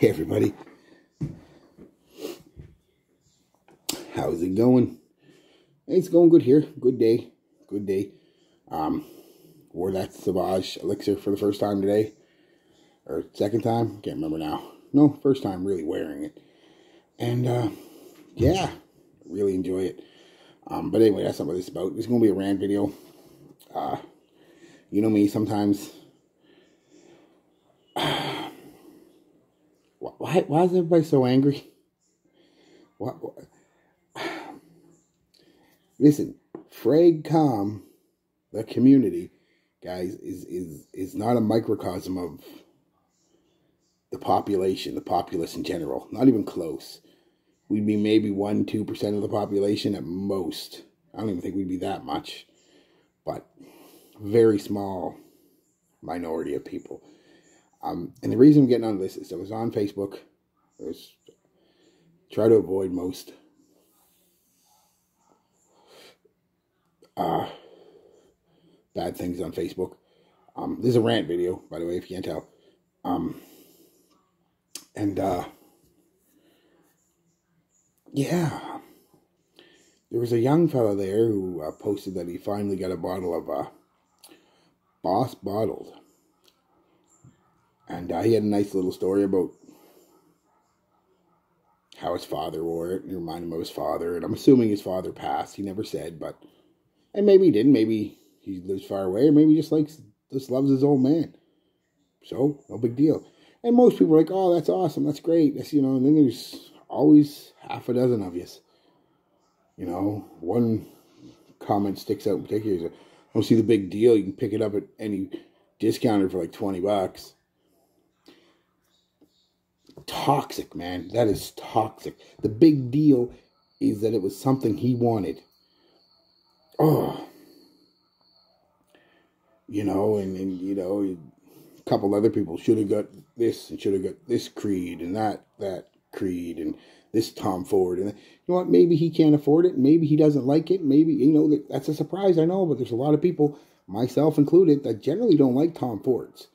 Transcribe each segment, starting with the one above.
Hey everybody, how's it going? It's going good here. Good day. Wore that Sauvage elixir for the first time today, or second time, can't remember now. No, first time really wearing it, and yeah, really enjoy it. But anyway, that's not what this is about. This is gonna be a rant video. You know me, sometimes. Why is everybody so angry? What? Listen, FragCom, the community, guys, is not a microcosm of the population, the populace in general. Not even close. We'd be maybe 1-2% of the population at most. I don't even think we'd be that much. But very small minority of people. And the reason I'm getting on this is I was on Facebook. Try to avoid most bad things on Facebook. This is a rant video, by the way, if you can't tell. Yeah. There was a young fella there who posted that he finally got a bottle of Boss Bottled. And he had a nice little story about how his father wore it, and it reminded him of his father. And I'm assuming his father passed. He never said, but... And maybe he didn't. Maybe he lives far away, or maybe he just loves his old man. So, no big deal. And most people are like, oh, that's awesome, that's great. That's, you know, and then there's always half a dozen of you. You know, one comment sticks out in particular. I don't see the big deal. You can pick it up at any discounter for like $20. Toxic, man. That is toxic. The big deal is that it was something he wanted. Oh. You know, and you know, a couple other people should have got this and should have got this creed and that creed and this Tom Ford. And you know what? Maybe he can't afford it. Maybe he doesn't like it. Maybe, you know, that's a surprise, I know. But there's a lot of people, myself included, that generally don't like Tom Fords.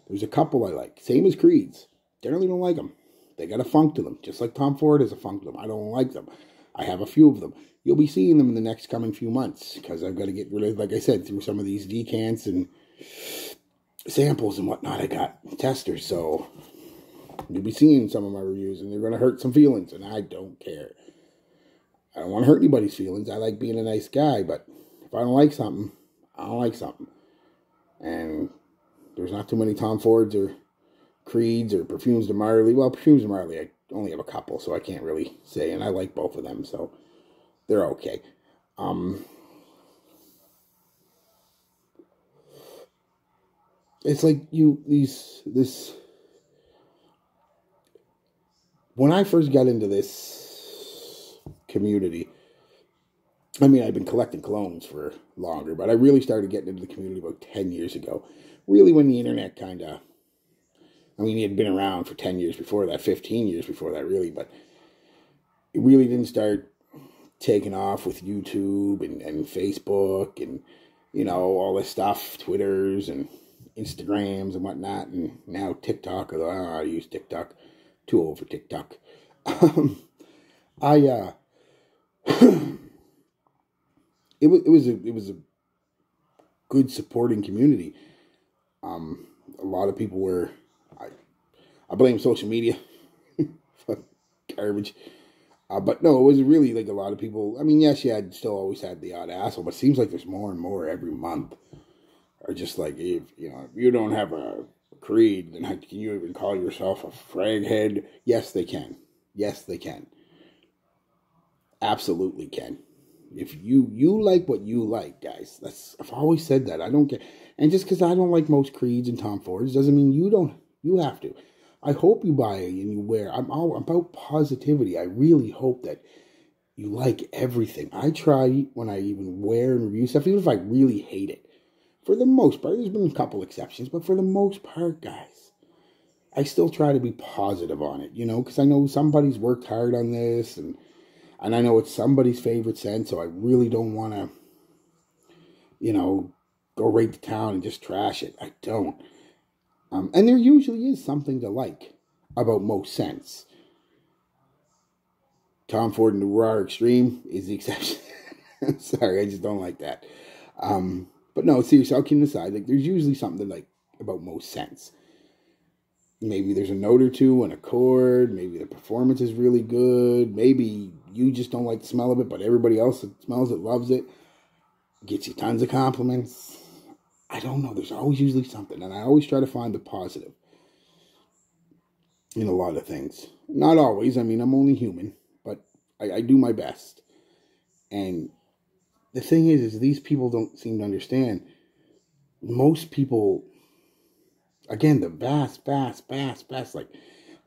There's a couple I like. Same as creeds. Generally don't like them. They got a funk to them. Just like Tom Ford has a funk to them. I don't like them. I have a few of them. You'll be seeing them in the next coming few months. Because I've got to get rid of, like I said, through some of these decants and samples and whatnot. I got testers. So you'll be seeing some of my reviews. And they're going to hurt some feelings. And I don't care. I don't want to hurt anybody's feelings. I like being a nice guy. But if I don't like something, I don't like something. And there's not too many Tom Fords or Creeds or Perfumes de Marley. Well, Perfumes de Marley, I only have a couple, so I can't really say, and I like both of them, so they're okay. It's like when I first got into this community, I mean, I've been collecting colognes for longer, but I really started getting into the community about 10 years ago. Really when the internet kind of, I mean, it had been around for 10 years before that, 15 years before that, really, but it really didn't start taking off with YouTube and Facebook and, you know, all this stuff, Twitters and Instagrams and whatnot, and now TikTok, although I don't know how to use TikTok, too old for TikTok. It was a good supporting community. A lot of people were, I blame social media. Fuck, garbage. But no, it was really like a lot of people. I mean, yes, you still always had the odd asshole, but it seems like there's more and more every month. Or just like, if you don't have a creed, then how can you even call yourself a frag head? Yes, they can. Yes, they can. Absolutely can. If you like what you like, guys. I've always said that. I don't get, and just because I don't like most creeds and Tom Fords doesn't mean you don't. You have to. I hope you buy it and you wear. I'm all about positivity. I really hope that you like everything. I try when I even wear and review stuff, even if I really hate it. For the most part, there's been a couple exceptions, but for the most part, guys, I still try to be positive on it, you know, because I know somebody's worked hard on this, and I know it's somebody's favorite scent, so I really don't want to, you know, go right to town and just trash it. I don't. And there usually is something to like about most scents. Tom Ford and the Raw Extreme is the exception. I'm sorry, I just don't like that. But no, seriously, all kidding aside, like there's usually something to like about most scents. Maybe there's a note or two, an accord. Maybe the performance is really good. Maybe you just don't like the smell of it, but everybody else that smells it loves it. Gets you tons of compliments. I don't know. There's always usually something. And I always try to find the positive in a lot of things. Not always. I mean, I'm only human. But I do my best. And the thing is these people don't seem to understand. Most people... Again, the vast, like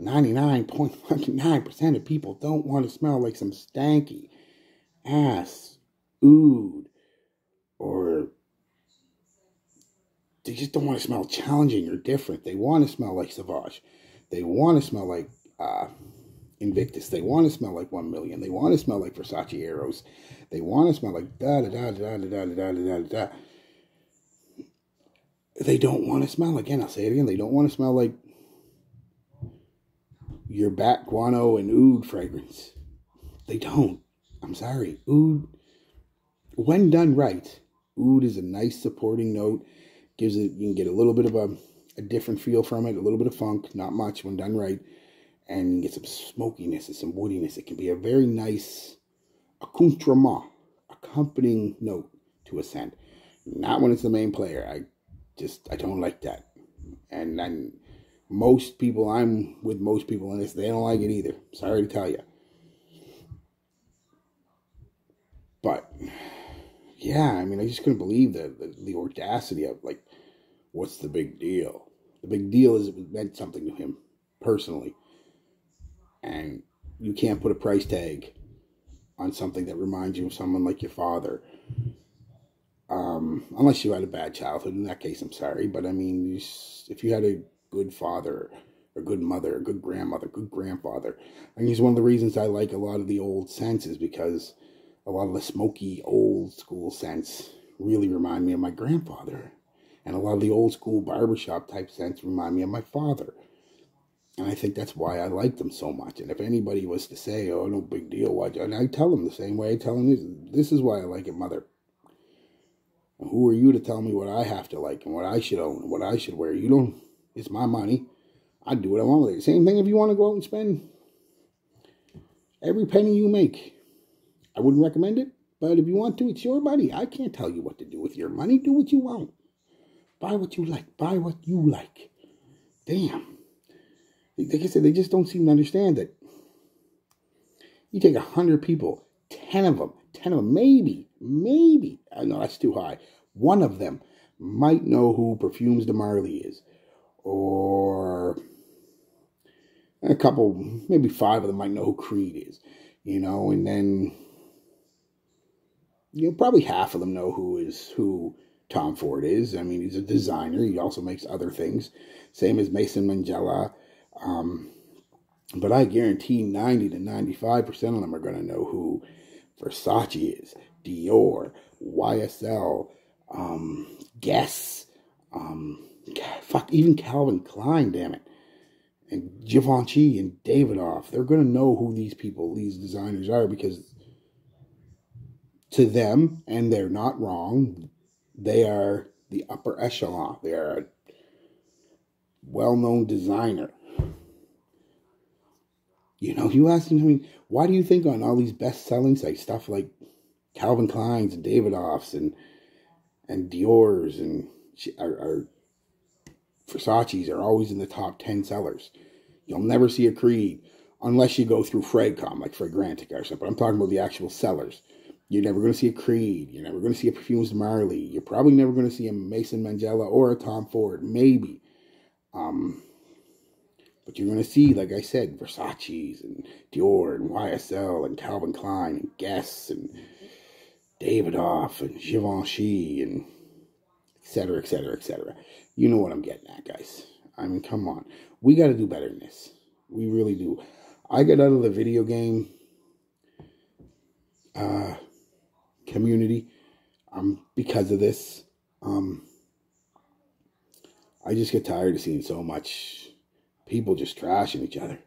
99.9% of people don't want to smell like some stanky ass oud, or they just don't want to smell challenging or different. They want to smell like Sauvage. They want to smell like Invictus. They want to smell like 1 Million. They want to smell like Versace Arrows. They want to smell like da-da-da-da-da-da-da-da-da-da. They don't want to smell, again, I'll say it again, they don't want to smell like your bat guano and oud fragrance. They don't. I'm sorry. Oud, when done right, oud is a nice supporting note. Gives it, you can get a little bit of a different feel from it, a little bit of funk, not much when done right. And you can get some smokiness and some woodiness. It can be a very nice accoutrement, accompanying note to a scent. Not when it's the main player. I don't like that. And then most people, I'm with most people in this, they don't like it either. Sorry to tell you. But, yeah, I mean, I just couldn't believe the audacity of, like, what's the big deal? The big deal is it meant something to him, personally. And you can't put a price tag on something that reminds you of someone like your father. Unless you had a bad childhood. In that case, I'm sorry. But, I mean, if you had a good father, a good mother, a good grandmother, a good grandfather. I mean, it's one of the reasons I like a lot of the old scents is because a lot of the smoky, old school scents really remind me of my grandfather. And a lot of the old school barbershop type scents remind me of my father. And I think that's why I like them so much. And if anybody was to say, oh, no big deal, why? And I tell them the same way I tell them, this is why I like it, mother. Who are you to tell me what I have to like and what I should own and what I should wear? You don't, it's my money. I do what I want with it. Same thing if you want to go out and spend every penny you make. I wouldn't recommend it, but if you want to, it's your money. I can't tell you what to do with your money. Do what you want. Buy what you like. Buy what you like. Damn. Like I said, they just don't seem to understand that you take 100 people, 10 of them, maybe, I know that's too high. One of them might know who Perfumes de Marly is. Or a couple, maybe 5 of them might know who Creed is. You know, and then probably half of them know who Tom Ford is. I mean, he's a designer. He also makes other things. Same as Maison Margiela. But I guarantee 90 to 95% of them are going to know who Versace is, Dior, YSL, Guess, even Calvin Klein, damn it, and Givenchy and Davidoff. They're going to know who these people, these designers are, because to them, and they're not wrong, they are the upper echelon. They are a well-known designer. You know, you ask them, I mean, why do you think on all these best-selling sites, stuff like Calvin Klein's and Davidoff's and Dior's and Versace's are always in the top 10 sellers? You'll never see a Creed unless you go through Fragcom, like Fragrantica or something. But I'm talking about the actual sellers. You're never going to see a Creed. You're never going to see a Perfumes de Marly. You're probably never going to see a Maison Margiela or a Tom Ford, maybe. But you're going to see, like I said, Versace's and Dior and YSL and Calvin Klein and Guess and Davidoff and Givenchy and et cetera, et cetera, et cetera. You know what I'm getting at, guys. I mean, come on. We got to do better than this. We really do. I got out of the video game community because of this. I just get tired of seeing so much people just trashing each other.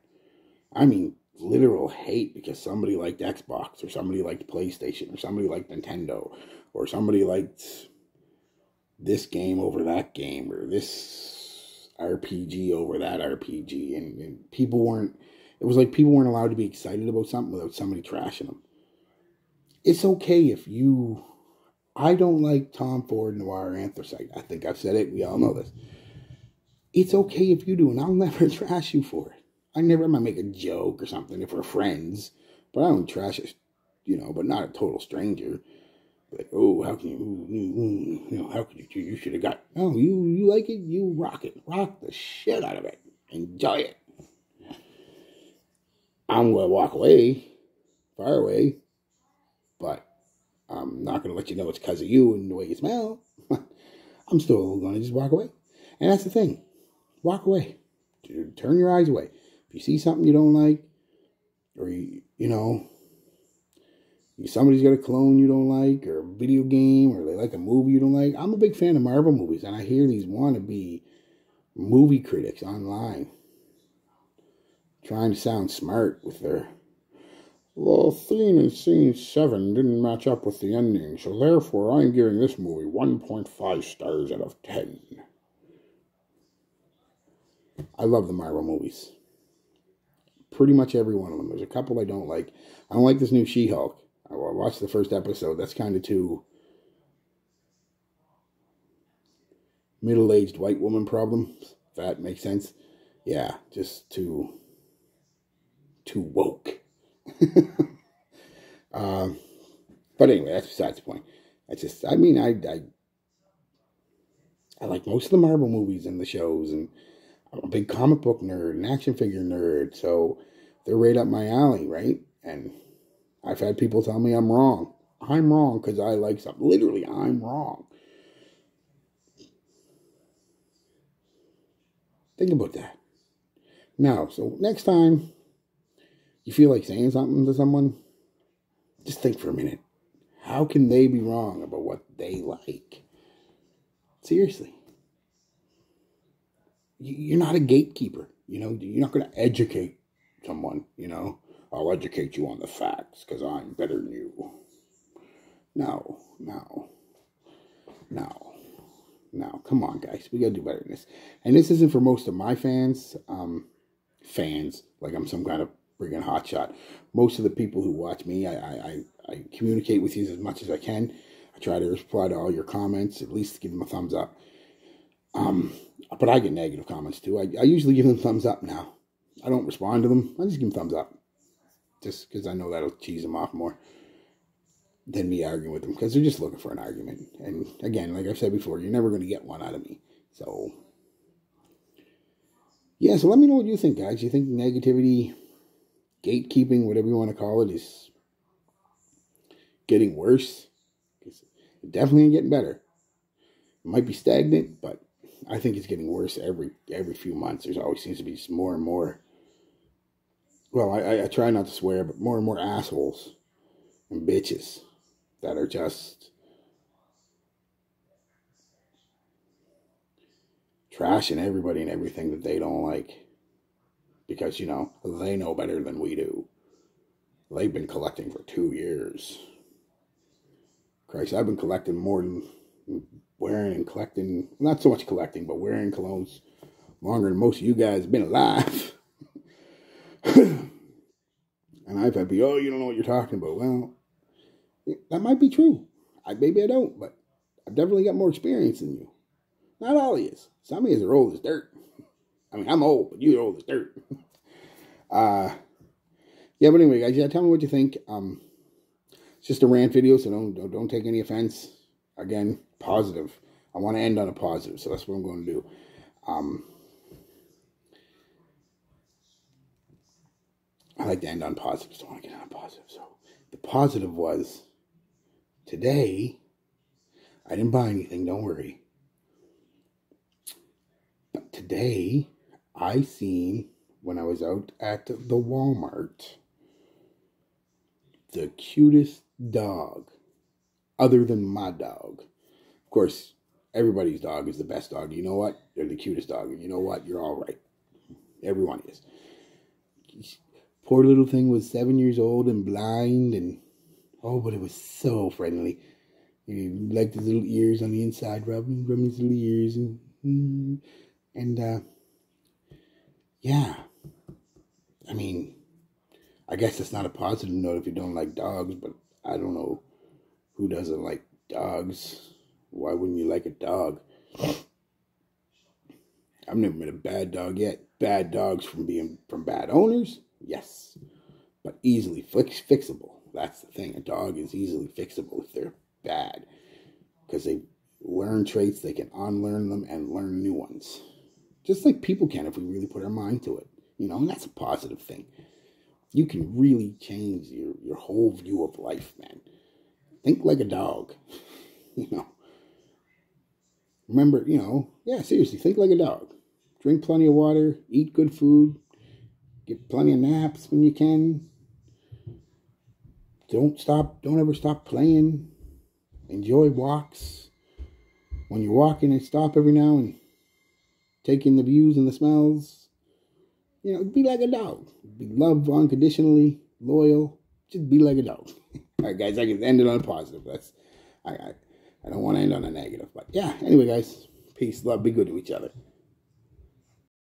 I mean, literal hate because somebody liked Xbox, or somebody liked PlayStation, or somebody liked Nintendo, or somebody liked this game over that game, or this RPG over that RPG. And people weren't, it was like people weren't allowed to be excited about something without somebody trashing them. It's okay if you, I don't like Tom Ford Noir Anthracite. I think I've said it. We all know this. It's okay if you do, and I'll never trash you for it. I might make a joke or something if we're friends, but I don't trash it, but not a total stranger. Like, oh, how can you, how could you should have got, no, you like it, you rock the shit out of it, enjoy it. I'm going to walk away, far away, but I'm not going to let you know it's because of you and the way you smell. I'm still going to just walk away. And that's the thing. Walk away. Turn your eyes away. If you see something you don't like, or somebody's got a clone you don't like, or a video game, or they like a movie you don't like. I'm a big fan of Marvel movies, and I hear these wannabe movie critics online trying to sound smart with their, well, theme in scene 7 didn't match up with the ending, so therefore I'm giving this movie 1.5 stars out of 10. I love the Marvel movies. Pretty much every one of them. There's a couple I don't like. I don't like this new She-Hulk. I watched the first episode. That's kind of too middle-aged white woman problem. If that makes sense. Yeah, just too woke. But anyway, that's besides the point. I like most of the Marvel movies and the shows, and I'm a big comic book nerd and action figure nerd, so they're right up my alley, right? And I've had people tell me I'm wrong. I'm wrong because I like something. Literally, I'm wrong. Think about that. Now, so next time you feel like saying something to someone, just think for a minute. How can they be wrong about what they like? Seriously. You're not a gatekeeper. You're not going to educate someone, I'll educate you on the facts because I'm better than you. No. Come on, guys. We got to do better than this. And this isn't for most of my fans. Fans, like I'm some kind of friggin' hotshot. Most of the people who watch me, I communicate with you as much as I can. I try to reply to all your comments, at least give them a thumbs up. But I get negative comments too. I usually give them thumbs up now. I don't respond to them. I just give them thumbs up. Just because I know that'll cheese them off more than me arguing with them. Because they're just looking for an argument. And again, like I've said before, you're never going to get one out of me. So, yeah, so let me know what you think, guys. You think negativity, gatekeeping, whatever you want to call it, is getting worse? It's definitely ain't getting better. It might be stagnant, but I think it's getting worse every few months. There always seems to be more and more, well, I try not to swear, but more and more assholes and bitches that are just trashing everybody and everything that they don't like. Because, they know better than we do. They've been collecting for 2 years. Christ, I've been collecting more than wearing and collecting, not so much collecting, but wearing colognes longer than most of you guys have been alive. And I've had people, you don't know what you're talking about. Well, that might be true. Maybe I don't, but I've definitely got more experience than you. Not all of you. Some of you are old as dirt. I mean, I'm old, but you're old as dirt. Yeah, but anyway, guys, tell me what you think. It's just a rant video, so don't take any offense. Again, positive. I want to end on a positive, so that's what I'm going to do. I like to end on positive, so I want to get on a positive. So the positive was, today, I didn't buy anything, don't worry. But today, I seen, when I was out at the Walmart, the cutest dog, other than my dog. Of course, everybody's dog is the best dog. You know what? They're the cutest dog. And you know what? You're all right. Everyone is. Poor little thing was 7 years old and blind, and oh, but it was so friendly. He liked his little ears on the inside, rubbing his little ears, and yeah. I mean, I guess it's not a positive note if you don't like dogs, but I don't know who doesn't like dogs. Why wouldn't you like a dog? I've never met a bad dog yet. Bad dogs from bad owners, yes, but easily fixable. That's the thing. A dog is easily fixable if they're bad, because they learn traits, they can unlearn them and learn new ones, just like people can if we really put our mind to it. And that's a positive thing. You can really change your whole view of life, man. Think like a dog. Remember, yeah, seriously, think like a dog. Drink plenty of water, eat good food, get plenty of naps when you can. Don't ever stop playing. Enjoy walks. When you're walking, and stop every now and take in the views and the smells. Be like a dog. Be loved unconditionally, loyal. Just be like a dog. All right, guys, I can end it on a positive. I don't want to end on a negative. But yeah, anyway, guys, peace, love, be good to each other.